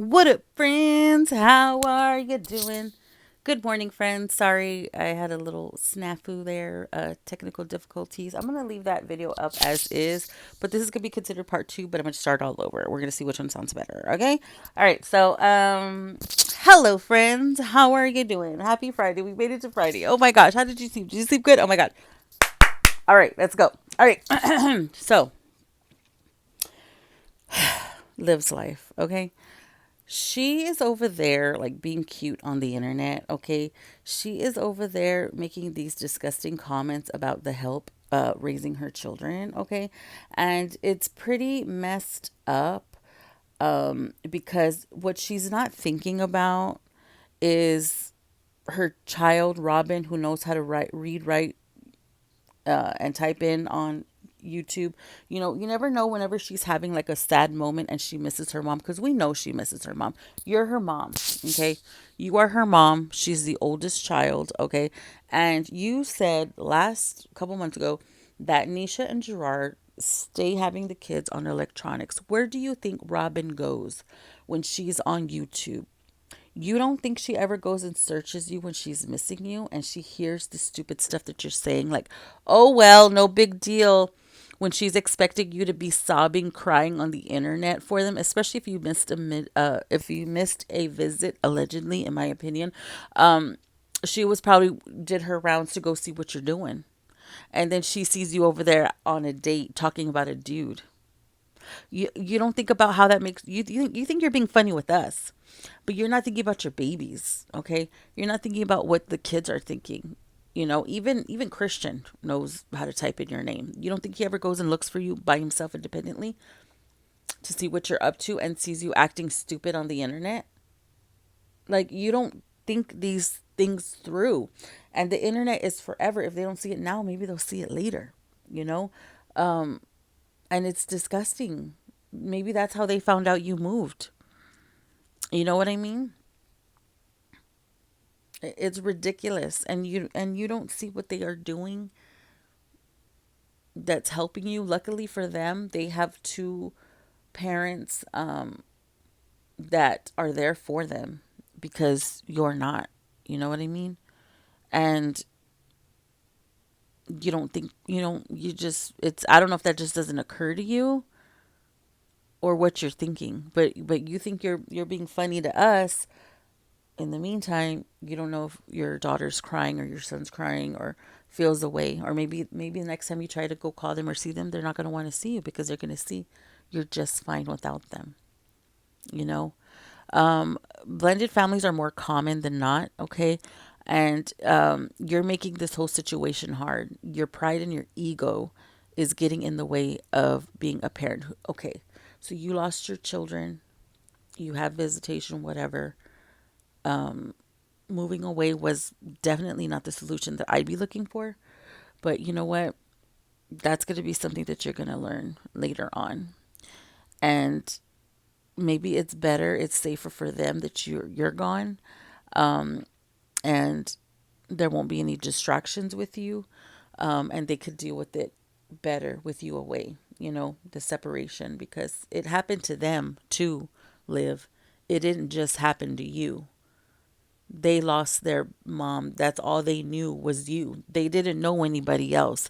What up, friends? How are you doing? Good morning, friends. Sorry, I had a little snafu there, technical difficulties. I'm gonna leave that video up as is, but this is gonna be considered part two. But I'm gonna start all over. We're gonna see which one sounds better. Okay. All right. So, hello, friends. How are you doing? Happy Friday. We made it to Friday. Oh my gosh, how did you sleep? Did you sleep good? Oh my god. All right, let's go. All right. So, lives life. Okay. She is over there like being cute on the internet, okay? She is over there making these disgusting comments about the help raising her children, okay? And it's pretty messed up because what she's not thinking about is her child Robin, who knows how to read, write, and type in on YouTube. You know, you never know whenever she's having like a sad moment and she misses her mom, because we know she misses her mom. You're her mom, okay? You are her mom. She's the oldest child, okay? And you said last couple months ago that Nisha and Gerard stay having the kids on electronics. Where do you think Robin goes when she's on YouTube? You don't think she ever goes and searches you when she's missing you and she hears the stupid stuff that you're saying, like, oh, well, no big deal, when she's expecting you to be sobbing, crying on the internet for them, especially if you missed if you missed a visit, allegedly, in my opinion. She was probably did her rounds to go see what you're doing. And then she sees you over there on a date talking about a dude. You don't think about how that makes you think you're being funny with us, but you're not thinking about your babies, okay? You're not thinking about what the kids are thinking. You know, even Christian knows how to type in your name. You don't think he ever goes and looks for you by himself independently to see what you're up to and sees you acting stupid on the internet? Like, you don't think these things through. And the internet is forever. If they don't see it now, maybe they'll see it later, you know? And it's disgusting. Maybe that's how they found out you moved. You know what I mean? It's ridiculous, and you don't see what they are doing that's helping you. Luckily for them, they have two parents that are there for them because you're not. You know what I mean? And you don't think you don't you just it's I don't know if that just doesn't occur to you or what you're thinking, but you think you're being funny to us. In the meantime, you don't know if your daughter's crying or your son's crying or feels away, or maybe the next time you try to go call them or see them, they're not going to want to see you because they're going to see you're just fine without them. You know, blended families are more common than not. Okay, and you're making this whole situation hard. Your pride and your ego is getting in the way of being a parent. Okay, so you lost your children, you have visitation, whatever. Moving away was definitely not the solution that I'd be looking for. But you know what? That's going to be something that you're going to learn later on. And maybe it's better, it's safer for them that you're gone, and there won't be any distractions with you, and they could deal with it better with you away. You know, the separation, because it happened to them too. Live. It didn't just happen to you. They lost their mom. That's all they knew was you. They didn't know anybody else.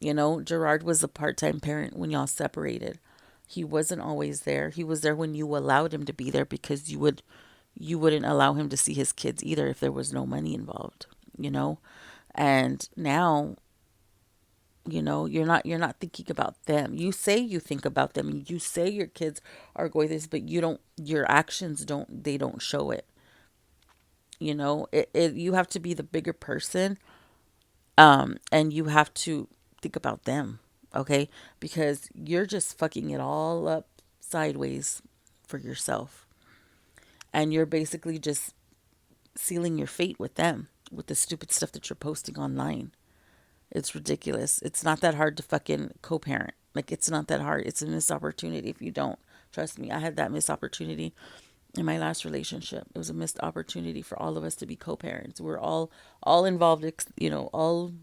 You know, Gerard was a part time parent when y'all separated. He wasn't always there. He was there when you allowed him to be there because you wouldn't allow him to see his kids either if there was no money involved, you know? And now, you know, you're not thinking about them. You say you think about them and you say your kids are going this, but you don't your actions don't show it. You know, you have to be the bigger person, and you have to think about them, okay? Because you're just fucking it all up sideways for yourself, and you're basically just sealing your fate with them with the stupid stuff that you're posting online. It's ridiculous. It's not that hard to fucking co-parent. Like, it's not that hard. It's a missed opportunity if you don't. Trust me, I had that missed opportunity in my last relationship. It was a missed opportunity for all of us to be co-parents. We're all involved, you know, all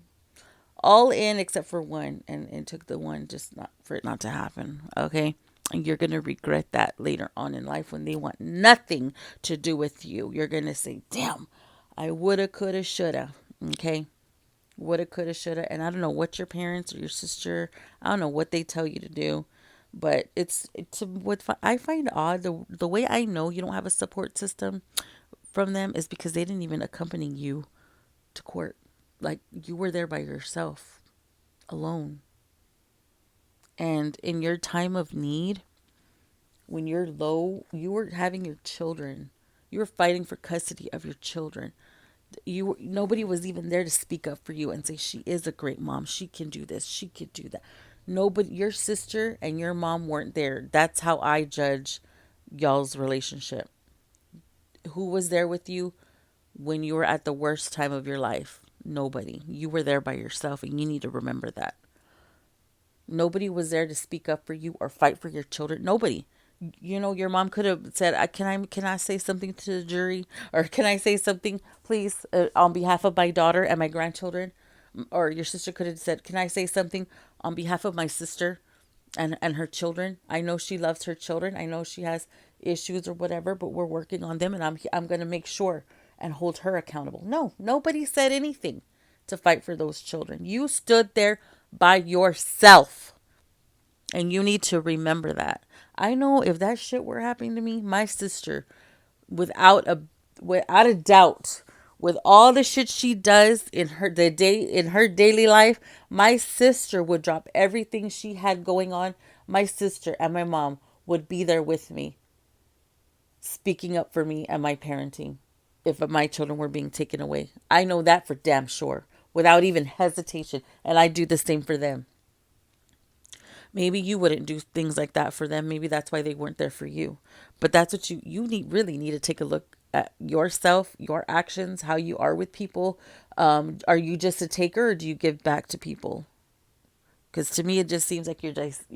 in except for one, and it took the one just not for it not to happen. Okay. And you're going to regret that later on in life when they want nothing to do with you. You're going to say, damn, I woulda, coulda, shoulda. Okay? Woulda, coulda, shoulda. And I don't know what your parents or your sister, I don't know what they tell you to do. But it's what I find odd. The way I know you don't have a support system from them is because they didn't even accompany you to court. Like you were there by yourself, alone. And in your time of need, when you're low, you were having your children. You were fighting for custody of your children. Nobody was even there to speak up for you and say she is a great mom. She can do this. She can do that. Nobody, your sister and your mom weren't there. That's how I judge y'all's relationship. Who was there with you when you were at the worst time of your life? Nobody. You were there by yourself, and you need to remember that. Nobody was there to speak up for you or fight for your children. Nobody. You know, your mom could have said, "Can I say something to the jury, or can I say something, please, on behalf of my daughter and my grandchildren?" Or your sister could have said, "Can I say something on behalf of my sister and her children? I know she loves her children. I know she has issues or whatever, but we're working on them, and I'm going to make sure and hold her accountable." No, nobody said anything to fight for those children. You stood there by yourself. And you need to remember that. I know if that shit were happening to me, my sister, without a without a doubt, with all the shit she does in her daily life, my sister would drop everything she had going on. My sister and my mom would be there with me, speaking up for me and my parenting if my children were being taken away. I know that for damn sure, without even hesitation, and I do the same for them. Maybe you wouldn't do things like that for them. Maybe that's why they weren't there for you. But that's what you need really need to take a look at yourself, your actions, how you are with people. Are you just a taker, or do you give back to people? Because to me, it just seems like you're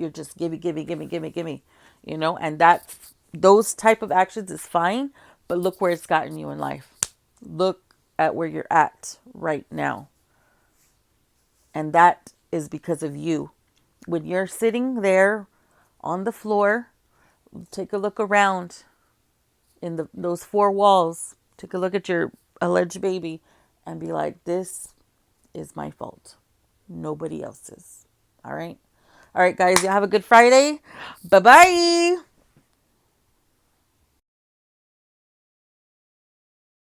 just gimme, gimme, gimme, gimme, gimme, And that those type of actions is fine, but look where it's gotten you in life. Look at where you're at right now, and that is because of you. When you're sitting there on the floor, take a look around in those four walls. Take a look at your alleged baby and be like, this is my fault. Nobody else's. All right. All right, guys. You have a good Friday. Bye bye.